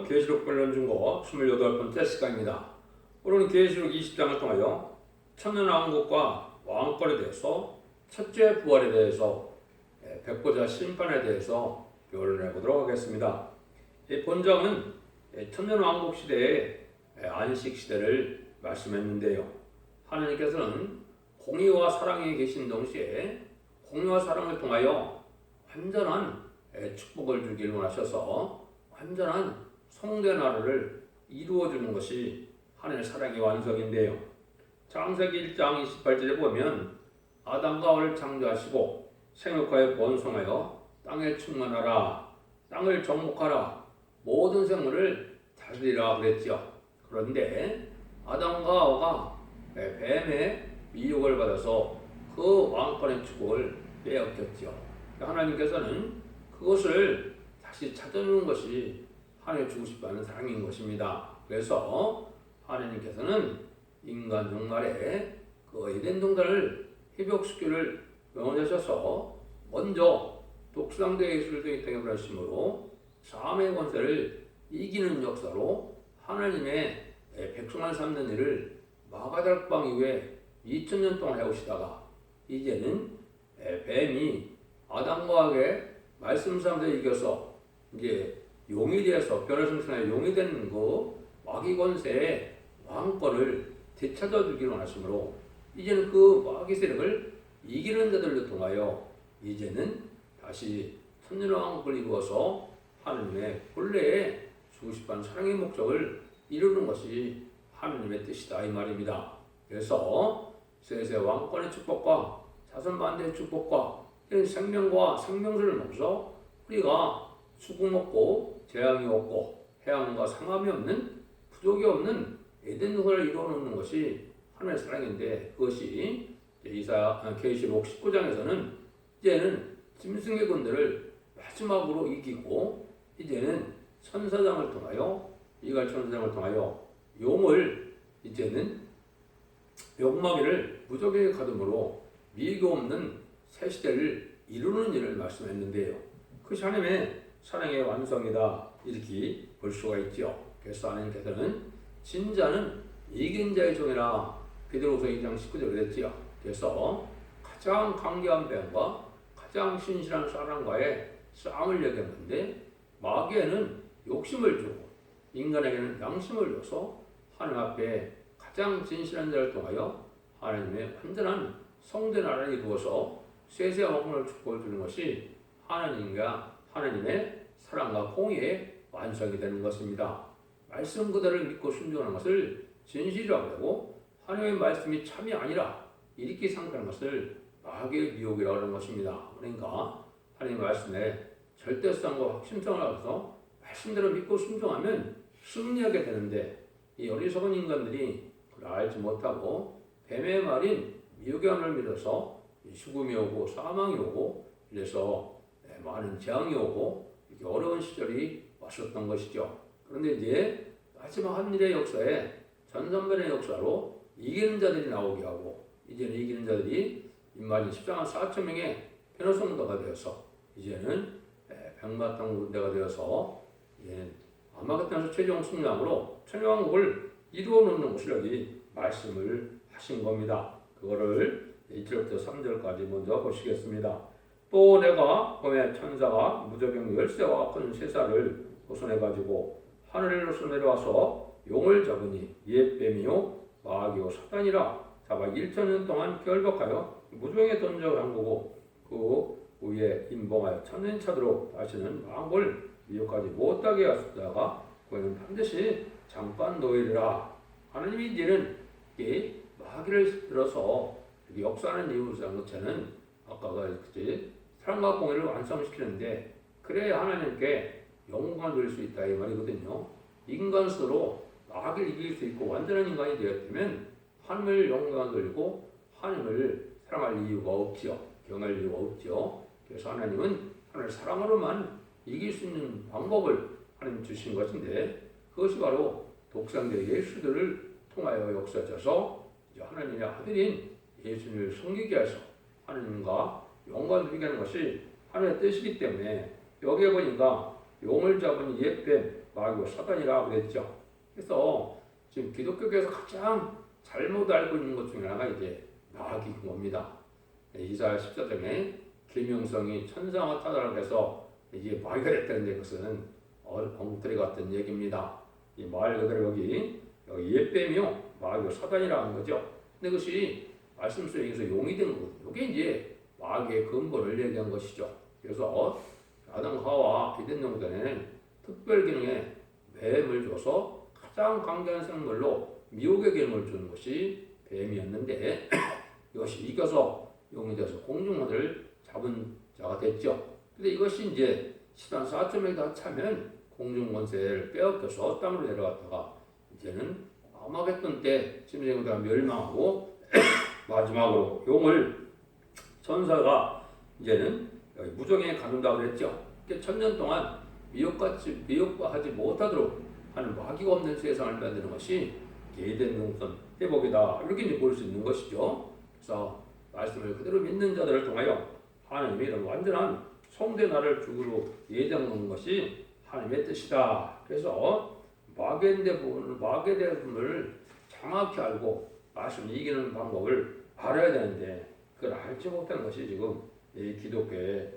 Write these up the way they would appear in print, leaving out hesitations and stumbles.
계시록 본론 중고 28번째 시간입니다. 오늘은 계시록 20장을 통하여 천년왕국과 왕권에 대해서, 첫째 부활에 대해서, 백보자 심판에 대해서 변론해 보도록 하겠습니다. 이 본장은 천년왕국 시대의 안식 시대를 말씀했는데요. 하나님께서는 공의와 사랑이 계신 동시에 공의와 사랑을 통하여 완전한 축복을 주기를 원하셔서 완전한 성대 나라를 이루어주는 것이 하나님의 사랑의 완성인데요. 창세기 1장 28절에 보면 아담과 하와를 창조하시고 생육하여 번성하여 땅에 충만하라, 땅을 정복하라, 모든 생물을 다스리라 그랬죠. 그런데 아담과 하와가 뱀의 미혹을 받아서 그 왕권의 축복을 빼앗겼죠. 하나님께서는 그것을 다시 찾아주는 것이 하나님 주고 싶어하는 사랑인 것입니다. 그래서 하나님께서는 인간 종말에 그 에덴 동산을 회복시키기를 명하셔서 먼저 독수상대 예수를 이 땅에 보내심으로 삶의 권세를 이기는 역사로 하나님의 백성을 삼는 일을 마가다락방 이후에 2000년 동안 해오시다가 이제는 뱀이 아담과 하와의 말씀 사람들을 이겨서 이제 용이 되어서 변화성신의 용이 되는 그 마귀 권세의 왕권을 되찾아 주기를 원하시므로 이제는 그 마귀 세력을 이기는 자들을 통하여 이제는 다시 천년왕국을 이루어서 하나님의 본래의 주고 싶은 사랑의 목적을 이루는 것이 하나님의 뜻이다 이 말입니다. 그래서 세세 왕권의 축복과 자손만대의 축복과 이런 생명과 생명수를 먹어서 우리가 수국 먹고 재앙이 없고 해양과 상함이 없는 부족이 없는 에덴 동산을 이루어놓는 것이 하나님의 사랑인데, 그것이 계시록 19장에서는 이제는 짐승의 군대를 마지막으로 이기고 이제는 천사장을 통하여 이갈 천사장을 통하여 용을 이제는 욕망이를 무적에게 가둠으로 미교 없는 새 시대를 이루는 일을 말씀했는데요. 그것이 하나님의 사랑의 완성이다 이렇게 볼 수가 있죠. 그래서 하나님께서는 진자는 이긴 자의 종이라 베드로후서 2장 19절에 그랬지요. 그래서 가장 강경한 뱀과 가장 신실한 사람과의 싸움을 얘기하는데, 마귀에는 욕심을 주고 인간에게는 양심을 줘서 하나님 앞에 가장 진실한 자를 통하여 하나님의 완전한 성대 나라를 이루어서 세세한 왕권을 축복을 주는 것이 하나님과 하나님의 사랑과 공의의 완성이 되는 것입니다. 말씀 그대를 믿고 순종하는 것을 진실이라고 하고 하나님의 말씀이 참이 아니라 이렇게 생각하는 것을 마귀의 미혹이라고 하는 것입니다. 그러니까 하나님의 말씀에 절대성과 확신성을 가져서 말씀대로 믿고 순종하면 승리하게 되는데, 이 어리석은 인간들이 그걸 알지 못하고 뱀의 말인 미혹의 말을 믿어서 죽음이 오고 사망이 오고 이래서 많은 재앙이 오고 이렇게 어려운 시절이 왔었던 것이죠. 그런데 이제 마지막 한일의 역사에 전선변의 역사로 이기는 자들이 나오게 하고, 이제는 이기는 자들이 인마진 14만 4천 명의 변호성도가 되어서 이제는 백마땅 군대가 되어서 이제는 아마겟단에서 최종 승리함으로 천년왕국을 이루어 놓는 것을 여기 말씀을 하신 겁니다. 그거를 1절부터 3절까지 먼저 보시겠습니다. 또 내가 범의 천사가 무저병 열쇠와 큰 쇠사를 호손해가지고 하늘로서 내려와서 용을 잡으니 옛 뱀이요 마귀요 사단이라 잡아 1000년 동안 결박하여 무저병에 던져 잠그고 그 위에 임봉하여 천년 차도록 다시는 왕을 미혹하지 못하게 하시다가 그는 반드시 잠깐 놓이리라. 하나님이 이제는 이 마귀를 들어서 역사하는 이유 자체는 아까가 그치 사랑과 공의를 완성시키는데, 그래야 하나님께 영광을 누릴 수 있다 이 말이거든요. 인간 스스로 마귀를 이길 수 있고 완전한 인간이 되었다면 하나님을 영광을 누리고 하나님을 사랑할 이유가 없죠. 경할 이유가 없죠. 그래서 하나님은 하나님을 사랑으로만 이길 수 있는 방법을 하나님 주신 것인데, 그것이 바로 독생자 예수들을 통하여 역사하셔서 하나님의 아들인 예수님을 섬기게 하셔서 하나님과 영광을 누리게 하는 것이 하나님의 뜻이기 때문에, 여기에 보니까 용을 잡은 옛뱀 마귀와 사단이라고 그랬죠. 그래서 지금 기독교계에서 가장 잘못 알고 있는 것 중에 하나가 이제 마귀인 겁니다. 이사야 14장에 김영성이 천상화 타다를 해서 이게 마귀가 됐다는데 그것은 엉터리 같은 얘기입니다. 이 말 그대로 여기 예뱀이요 마귀와 사단이라는 거죠. 근데 그것이 말씀 속에서 용이 된 거거든요. 이게 이제 마귀의 근본을 얘기한 것이죠. 그래서 아담 하와 에덴 동산에는 특별 기능에 뱀을 줘서 가장 강력한 생물로 미혹의 기능을 주는 것이 뱀이었는데 이것이 이겨서 용이 돼서 공중원을 잡은 자가 됐죠. 근데 이것이 이제 시간 4점에 다 차면 공중권세를 빼앗겨서 땅으로 내려갔다가 이제는 아마겟돈 때 짐승보다 멸망하고 마지막으로 용을 천사가 이제는 여기 무정에 가둔다고 그랬죠. 1000년 동안 미혹하지 못하도록 하는 마귀가 없는 세상을 만드는 것이 에덴 동산 회복이다. 이렇게 이제 볼 수 있는 것이죠. 그래서 말씀을 그대로 믿는 자들을 통하여 하나님이 이런 완전한 성대 나라를 주기로 예정한 것이 하나님의 뜻이다. 그래서 마귀에 대한 부분을 정확히 알고 말씀을 이기는 방법을 알아야 되는데 그걸 알지 못하는 것이 지금 이 기독교의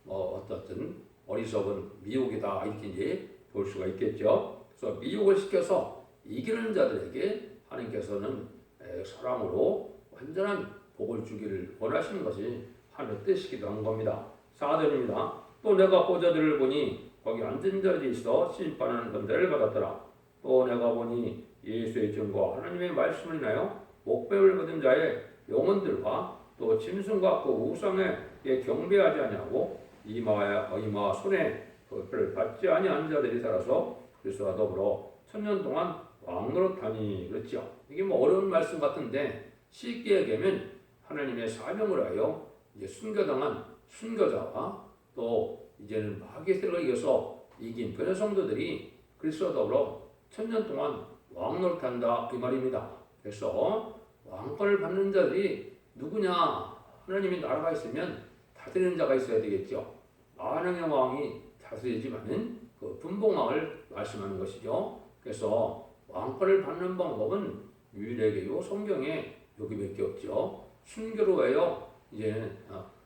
어떤 어리석은 미혹이다 이렇게 이제 볼 수가 있겠죠. 그래서 미혹을 시켜서 이기는 자들에게 하나님께서는 사랑으로 완전한 복을 주기를 원하시는 것이 하나님의 뜻이기도 한 겁니다. 4절입니다. 또 내가 보자들을 보니 거기 앉은 자들이 있어 심판하는 건대를 받았더라. 또 내가 보니 예수의 증거 하나님의 말씀을 인하여 목배를 받은 자의 영혼들과 또 짐승과 그 우상에 경배하지 아니하고 이마와 손에 그를 받지 아니한 자들이 살아서 그리스도와 더불어 1000년 동안 왕노릇하니 그렇죠. 이게 뭐 어려운 말씀 같은데 쉽게 얘기하면 하나님의 사명을 하여 이제 순교당한 순교자와 또 이제는 마귀의 세력을 이겨서 이긴 변의 성도들이 그리스도와 더불어 1000년 동안 왕노릇한다 이 말입니다. 그래서 왕권을 받는 자들이 누구냐? 하나님의 나라가 있으면 다스리는 자가 있어야 되겠죠. 만왕의 왕이 다스리지만은 그 분봉왕을 말씀하는 것이죠. 그래서 왕권을 받는 방법은 유일하게 요 성경에 여기밖에 없죠. 순교로 하여 이제는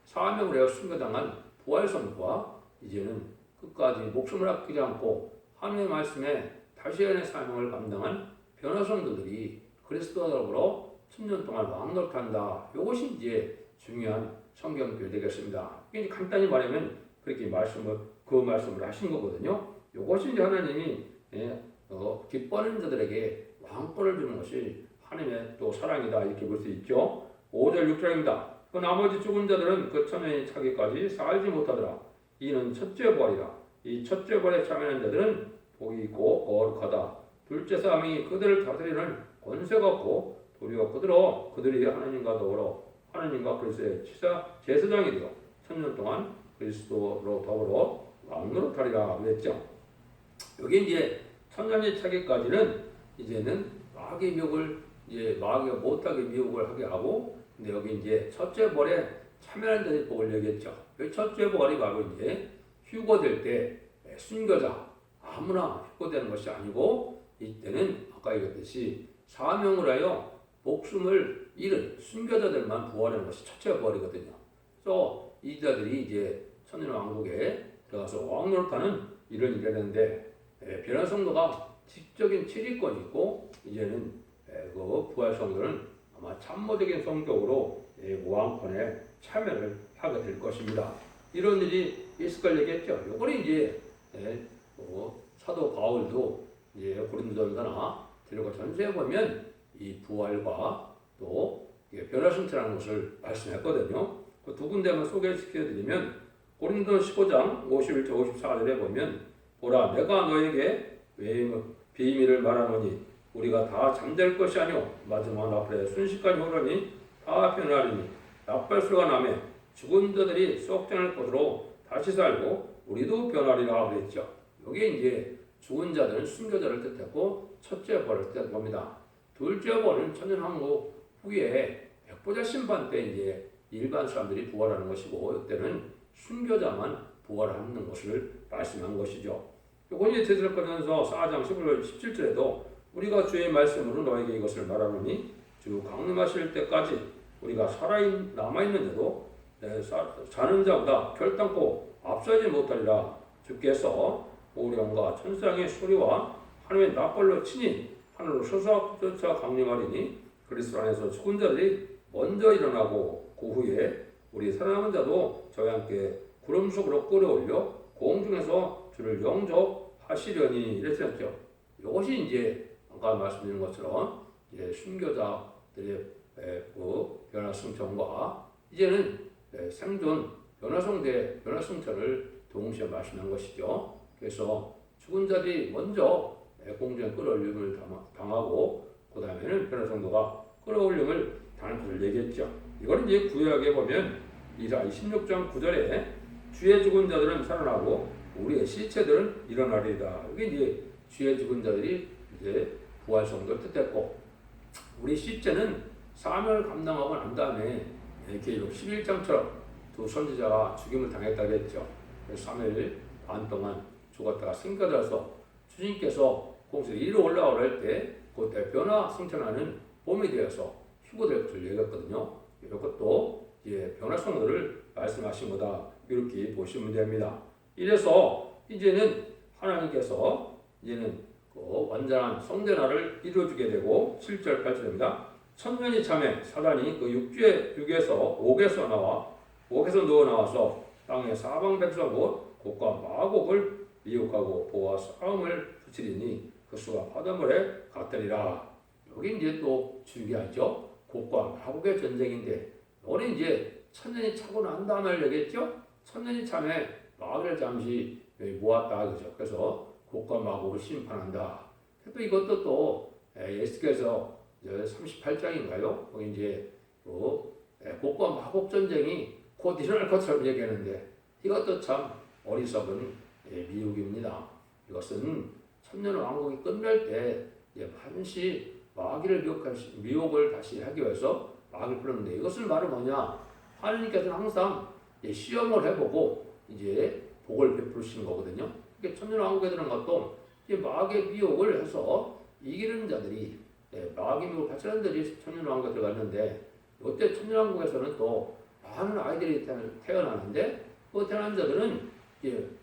사명을 하여 순교당한 부활성과 이제는 끝까지 목숨을 아끼지 않고 하나님의 말씀에 다시의 사명을 감당한 변화성도들이 그리스도와 더불어 1000년 동안 왕노릇한다. 이것이 이제 중요한 성경교회 되겠습니다. 이게 간단히 말하면 그렇게 그 말씀을 하신 거거든요. 이것이 이제 하나님이 기뻐하는 자들에게 왕권을 주는 것이 하나님의 또 사랑이다 이렇게 볼 수 있죠. 5절 6절입니다. 그 나머지 죽은 자들은 그 천년이 차기까지 살지 못하더라. 이는 첫째 부활이라. 이 첫째 부활에 참여하는 자들은 복이 있고 거룩하다. 둘째 사명이 그들을 다스리는 권세가 없고 도리가 그들어 그들이 하나님과 더불어 하나님과 그리스도의 제사장이 되어 1000년 동안 그리스도로 더불어 왕노릇하리라 그랬죠. 여기 이제 천년이 차기까지는 이제는 마귀의 미혹을 이제 마귀가 못하게 미혹을 하게 하고, 근데 여기 이제 첫째 벌에 참여하는 자들이 복을 얘기했죠. 그 첫째 벌이 바로 이제 휴거될 때 순교자 아무나 휴거되는 것이 아니고 이때는 아까 얘기했듯이 사명을 하여 목숨을 잃은 순교자들만 부활하는 것이 첫째 벌이거든요. 그래서 이 자들이 이제 천년 왕국에 들어가서 왕노릇하는 이런 일을 하는데 변화 성도가 지적인 치리권이 있고 이제는 그 부활 성도는 아마 참모적인 성격으로 왕권에 참여를 하게 될 것입니다. 이런 일이 있을 걸 얘기했죠. 요거는 이제 사도 바울도 이제 고린도전서나 들고 전서에 보면 이 부활과 또 변화승천하는 것을 말씀했거든요. 그 두 군데만 소개시켜드리면 고린도 15장 51절 54절에 보면 보라 내가 너에게 비밀을 말하노니 우리가 다 잠들 것이 아니오 마지막 앞에 순식간에 오르니 다 변하리니 납발수가 나매 죽은 자들이 속전할 것으로 다시 살고 우리도 변하리라 그랬죠. 여기에 이제 죽은 자들은 순교자를 뜻했고 첫째 벌을 뜻한 겁니다. 둘째 벌은 천년왕국 후에 백보자 심판 때 이제 일반 사람들이 부활하는 것이고 이때는 순교자만 부활하는 것을 말씀한 것이죠. 요건 이제 데살로니가전서 4장 15절 17절에도 우리가 주의 말씀으로 너에게 이것을 말하노니 주 강림하실 때까지 우리가 남아있는데도 자는 자보다 결단코 앞서지 못하리라. 주께서 오령과 천사장의 소리와 하나님의 낯벌로 친히 하늘로 솟아 강림하리니 그리스도 안에서 죽은 자들이 먼저 일어나고 그 후에 우리 살아남은 자도 저와 함께 구름 속으로 끌어올려 공중에서 주를 영접하시려니 이랬었죠. 이것이 이제 아까 말씀드린 것처럼 이제 순교자들의 변화승천과 이제는 생존 변화승천을 동시에 말씀한 것이죠. 그래서 죽은 자들이 먼저 공중에 끌어올림을 당하고 그 다음에는 변화성도가 끌어올림을 당하는 것을 얘기했죠. 이거는 이제 구약에 보면 이사 16장 9절에 주의 죽은 자들은 살아나고 우리의 시체들은 일어나리다. 이게 이제 주의 죽은 자들이 이제 부활성도를 뜻했고 우리 시체는 사명을 감당하고 난 다음에 계시록 11장처럼 두 선지자가 죽임을 당했다 그랬죠. 그래서 3일 반 동안 죽었다가 생겨나서 주님께서 공수에 이리 올라오라 때 그때 변화 승천하는 봄이 되어서 휴거될 것을 얘기했거든요. 이것도 이제 변화 성도를 말씀하신 거다 이렇게 보시면 됩니다. 이래서 이제는 하나님께서 이제는 그 완전한 성전화를 이루어주게 되고 7절 8절입니다. 천년이 참에 사단이 그 육에서 옥에서 누워 나와서 땅의 사방 백성 곧 곡과 마곡을 미혹하고 보아 싸움을 붙이리니 그 수가 바닷물에 같으리라. 여기 이제 또 중요하죠. 곡과 마곡의 전쟁인데 너는 이제 천년이 차고 난 다음에 얘기했죠. 천년이 참에 마귀를 잠시 모았다 그죠. 그래서 곡과 마곡을 심판한다. 또 이것도 또 에스겔서 38장인가요? 거기 이제 곡과 마곡 전쟁이 곧 일어날 것처럼 얘기하는데 이것도 참 어리석은 미혹입니다. 이것은 천년 왕국이 끝날 때 반드시 마귀를 미혹을 다시 하기 위해서 마귀를 부르는데 이것을 말은 뭐냐? 하나님께서는 항상 시험을 해보고 이제 복을 베푸시는 거거든요. 천년 왕국에 들은 것도 마귀의 미혹을 해서 이기는 자들이 마귀 미혹을 받치는 자들이 천년 왕국에 들어갔는데 이때 천년 왕국에서는 또 많은 아이들이 태어나는데 그 태어난 자들은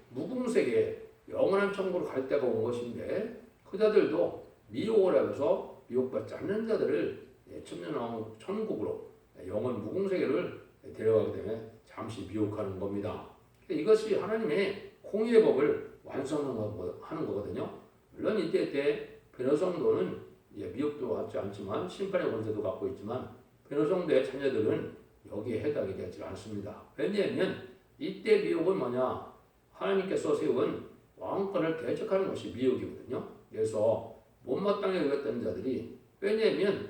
무궁세계 영원한 천국으로 갈 때가 온 것인데 그 자들도 미혹을 하면서 미혹받지 않는 자들을 천년왕국 천국으로 영원 무궁세계를 데려가기 때문에 잠시 미혹하는 겁니다. 이것이 하나님의 공의의 법을 완성하는 거거든요. 물론 이때 변호성도는 미혹도 받지 않지만 심판의 권세도 갖고 있지만 변호성도의 자녀들은 여기에 해당이 되지 않습니다. 왜냐하면 이때 미혹은 뭐냐? 하나님께서 세운 왕권을 대적하는 것이 미혹이거든요. 그래서 못마땅하게 여겼던 자들이 왜냐하면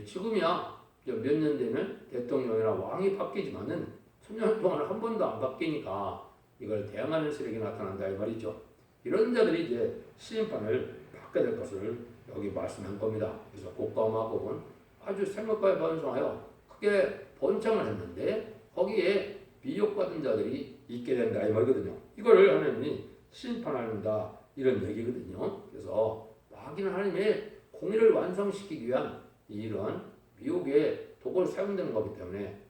지금이야 몇 년 되면 대통령이나 왕이 바뀌지만은 천년 동안 한 번도 안 바뀌니까 이걸 대항하는 세력이 나타난다 이 말이죠. 이런 자들이 이제 심판을 받게 될 것을 여기 말씀한 겁니다. 그래서 곡과 마곡은 아주 생각과에 반성하여 크게 번창을 했는데 거기에 미혹받은 자들이 있게 된다 이 말이거든요. 이거를 하나님이 심판한다 이런 얘기거든요. 그래서 마귀는 하나님의 공의를 완성시키기 위한 이런 미혹의 도구를 사용되는 거기 때문에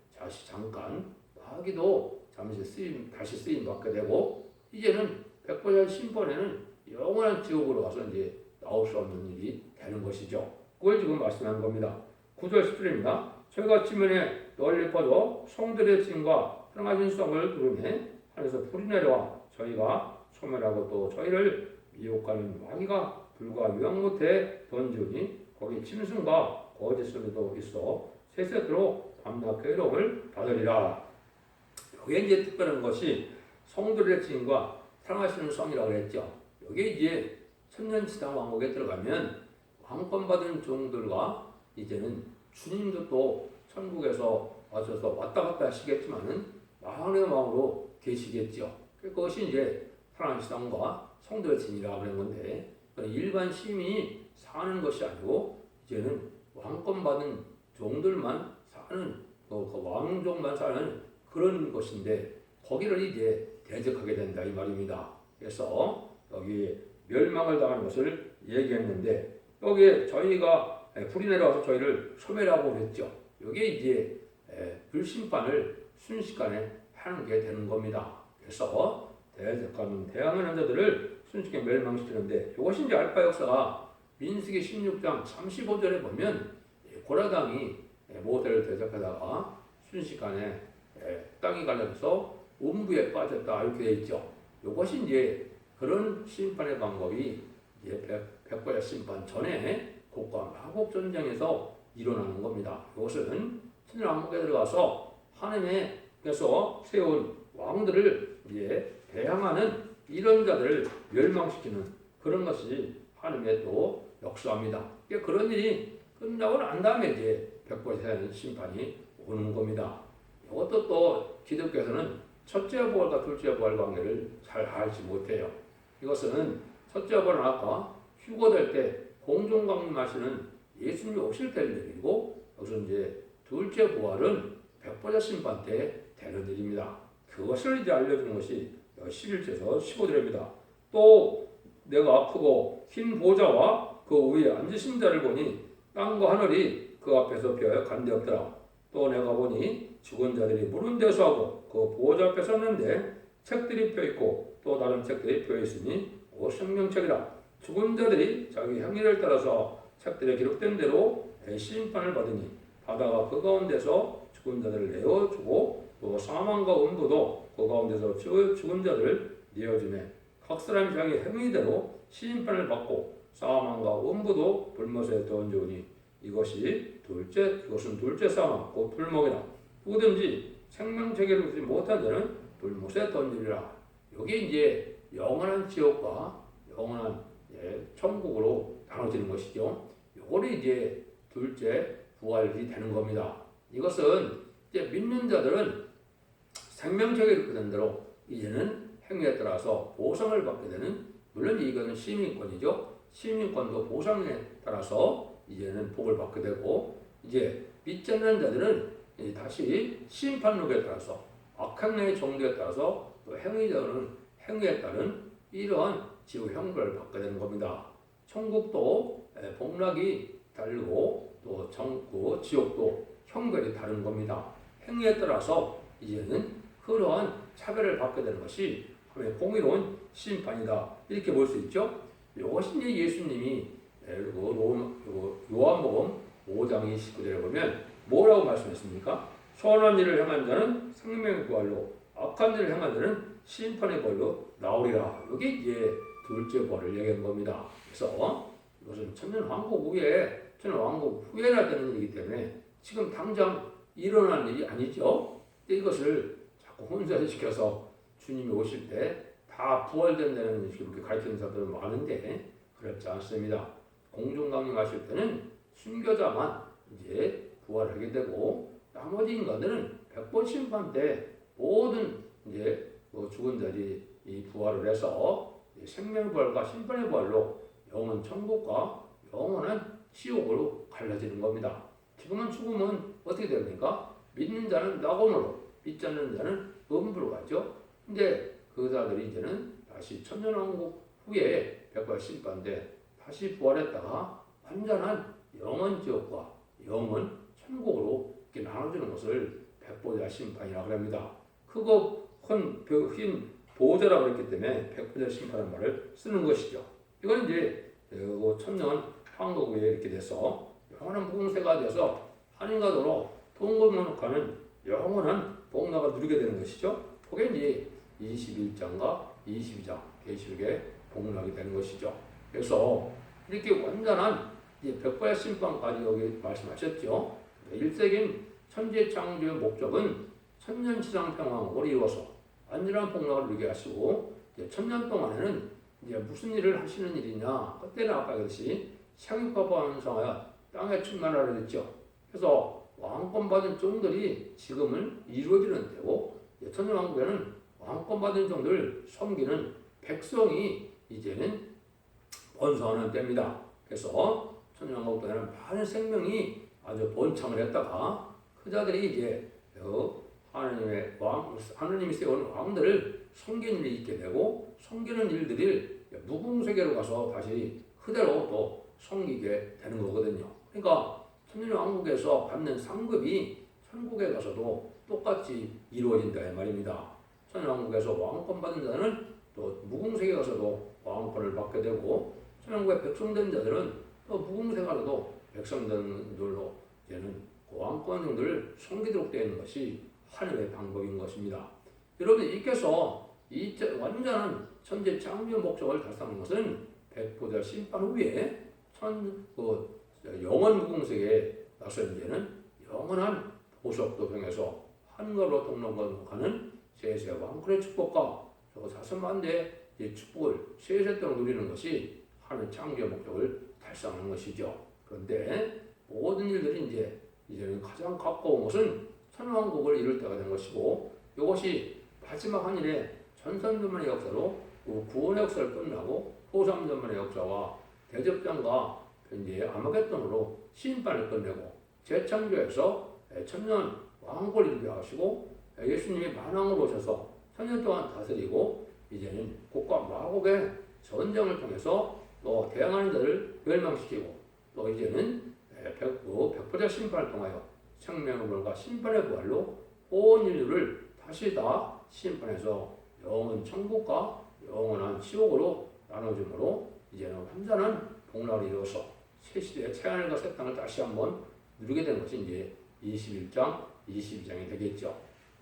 잠깐 마귀도 다시 쓰임 받게 되고 이제는 백보자 심판에는 영원한 지옥으로 가서 이제 나올 수 없는 일이 되는 것이죠. 그걸 지금 말씀한 겁니다. 9절 10절입니다. 저희가 지면에 널리 퍼져 성들의 짐과 평화진 성을 부르매 하늘에서 불이 내려와 저희가 소멸하고 또 저희를 미혹하는 마귀가 불과 유황 못에 던지니 거기 짐승과 거짓 소리도 있어 세세토록 밤낮 괴로움을 받으리라. 여기에 이제 특별한 것이 성들의 짐과 사랑하시는 성이라고 했죠. 여기에 이제 천년지상 왕국에 들어가면 왕권 받은 종들과 이제는 주님도 또 천국에서 와셔서 왔다 갔다 하시겠지만은 마음의 마음으로 계시겠죠. 그것이 이제 사랑하시는 성과 성들의 짐이라고 하는 건데 일반 시민이 사는 것이 아니고 이제는 왕권 받은 종들만 사는 그 왕족만 사는 그런 것인데 거기를 이제 대적하게 된다 이 말입니다. 그래서 여기 멸망을 당하는 것을 얘기했는데 여기에 저희가 불이 내려와서 저희를 소멸하고 그랬죠. 여기에 이제 불심판을 순식간에 하는 게 되는 겁니다. 그래서 대항하는 자들을 순식간에 멸망시키는데 이것이 이제 알파 역사가 민수기 16장 35절에 보면 고라당이 모세를 대적하다가 순식간에 땅이 갈라져서 음부에 빠졌다 이렇게 되어 있죠. 이것이 이제 그런 심판의 방법이 이제 백보자 심판 전에 곡과 마곡 전쟁에서 일어나는 겁니다. 이것은 천년왕국에 들어가서 하나님께서 세운 왕들을 이제 대항하는 이런 자들을 멸망시키는 그런 것이 하나님의 또 역사입니다. 그런 일이 끝나고 난 다음에 이제 백보자 심판이 오는 겁니다. 이것도 또 기독교에서는 첫째 부활과 둘째 부활 관계를 잘 알지 못해요. 이것은 첫째 부활은 아까 휴거될 때 공중 강림하시는 예수님이 오실 때 일이고 여기서 이제 둘째 부활은 백보자 심판 때 되는 일입니다. 그것을 이제 알려주는 것이 11절에서 15절입니다. 또 내가 크고 흰 보좌와 그 위에 앉으신 자를 보니 땅과 하늘이 그 앞에서 벼어 간되었더라. 또 내가 보니 죽은 자들이 무른 대수하고 그 보좌 앞에 섰는데 책들이 펴있고 또 다른 책들이 펴있으니 곧 생명책이라. 죽은 자들이 자기 행위를 따라서 책들에 기록된 대로 심판을 받으니 바다가 그 가운데서 죽은 자들을 내어주고 또 사망과 음부도 그 가운데서 죽은 자들을 내어주매 각 사람이 자기 행위대로 심판을 받고 사망과 음부도 불못에 던져오니 이것은 둘째 사망 곧 불목이라. 누구든지 생명책에 두지 못한 자는 불못에 던지리라. 여기 이제 영원한 지옥과 영원한 천국으로 나눠지는 것이죠. 요거는 이제 둘째 부활이 되는 겁니다. 이것은 이제 믿는 자들은 생명책에 이렇게 된 대로 이제는 행위에 따라서 보상을 받게 되는, 물론 이거는 시민권이죠. 시민권도 보상에 따라서 이제는 복을 받게 되고, 이제 믿지 않는 자들은 다시 심판록에 따라서 악행의 정도에 따라서 또 행위자는 행위에 따른 이러한 지옥 형벌을 받게 되는 겁니다. 천국도 복락이 다르고 또 지옥도 형벌이 다른 겁니다. 행위에 따라서 이제는 그러한 차별을 받게 되는 것이 공의로운 심판이다. 이렇게 볼 수 있죠. 이것이 이제 예수님이 요한복음 5장 29절에 보면 뭐라고 말씀했습니까? 선한 일을 행한 자는 생명의 부활로, 악한 일을 행한 자는 심판의 벌로 나오리라. 이게 이제 둘째 벌을 얘기한 겁니다. 그래서 이것은 천년왕국 후에나 되는 일이기 때문에 지금 당장 일어난 일이 아니죠. 이것을 자꾸 혼선시켜서 주님이 오실 때 다 부활된다는 이렇게 가르치는 사람들은 많은데 그렇지 않습니다. 공중강림하실 때는 순교자만 이제 부활하게 되고 나머지 인간들은 백번 심판 때 모든 이제 죽은 자들이 이 부활을 해서 생명의 부활과 심판의 부활로 영원 천국과 영원한 지옥으로 갈라지는 겁니다. 지금은 죽으면 어떻게 됩니까? 믿는 자는 낙원으로, 믿지 않는 자는 음부로 가죠. 근데 그 자들이 이제는 다시 천년왕국 후에 백발 심판 때 다시 부활했다가 완전한 영원 지옥과 영원 천국으로 이렇게 나눠주는 것을 백보자 심판이라고 합니다. 크고 흰 보호자라고 했기 때문에 백보자 심판이라는 말을 쓰는 것이죠. 이건 이제 천년 황국 후에 이렇게 돼서 영원한 무공세가 돼서 하늘과도로 통곡하는 영원한 복락을 누리게 되는 것이죠. 그게 이제 21장과 22장 계시록의 복락이 되는 것이죠. 그래서 이렇게 완전한 백보자 심판까지 여기 말씀하셨죠. 1세기 천지의 창조의 목적은 천년치상 평화를 이루어서 완전한 복락을 누리게 하시고, 천년 동안에는 이제 무슨 일을 하시는 일이냐, 그때는 아까 그랬듯이 상륙과 번성하여 땅에 충만하려 했죠. 그래서 왕권 받은 종들이 지금은 이루어지는 때고, 천년왕국에는 왕권 받은 종들을 섬기는 백성이 이제는 번성하는 때입니다. 그래서 천년왕국 때는 많은 생명이 아주 번창을 했다가 그 자들이 이제 하나님이 세운 왕들을 섬기는 일이 있게 되고, 섬기는 일들을 무궁세계로 가서 다시 그대로 또 섬기게 되는 거거든요. 그러니까 천년왕국에서 받는 상급이 천국에 가서도 똑같이 이루어진다 이 말입니다. 천년왕국에서 왕권 받은 자는 또 무궁세계 가서도 왕권을 받게 되고, 천년왕국에 백성된 자들은 또 무궁세계 가서도 백성들로 이제는 왕권들을 섬기도록 되어 있는 것이 하늘의 방법인 것입니다. 여러분, 이께서 이 완전한 천재 창조 목적을 달성하는 것은 백보자 심판 후에 영원 무궁세계에 나서 이제는 영원한 보석도 병에서 한가로 동lon하는 세세 왕권의 축복과 자선만대의 축복을 세세 동안 누리는 것이 하늘 창조 목적을 달성하는 것이죠. 그런데 모든 일들이 이제는 가장 가까운 것은 천왕국을 이룰 때가 된 것이고, 이것이 마지막 한 일에 전산전만의 역사로 구원의 역사를 끝나고 호삼전만의 역사와 대접장과 이제 아마겟돈으로 심판을 끝내고 재창조해서 천년 왕국을 이루게 하시고 예수님이 만왕으로 오셔서 천년 동안 다스리고 이제는 곡과 마곡의 전쟁을 통해서 또 대항하는 자를 멸망시키고 또 이제는 백보자 심판을 통하여 생명의 부활과 심판의 부활로 온 인류를 다시 다 심판해서 영원 천국과 영원한 지옥으로 나눠줌으로 이제는 완전한 복락을 이루어서 새 시대의 새하늘과 새 땅을 다시 한번 누리게 되는 것이 이제 21장, 22장이 되겠죠.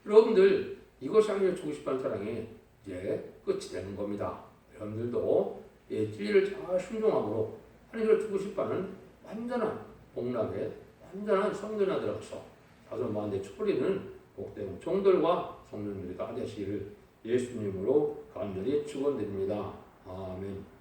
여러분들, 이것이 하나님을 주고 싶어하는 사랑이 이제 끝이 되는 겁니다. 여러분들도 진리를 잘 순종함으로 하나님을 주고 싶어하는 완전한 복락에 완전한 성전에 들어가서 자손만대 축복이는 복된 종들과 성도님들이 다 되시기를 예수님으로 간절히 축원드립니다. 아멘.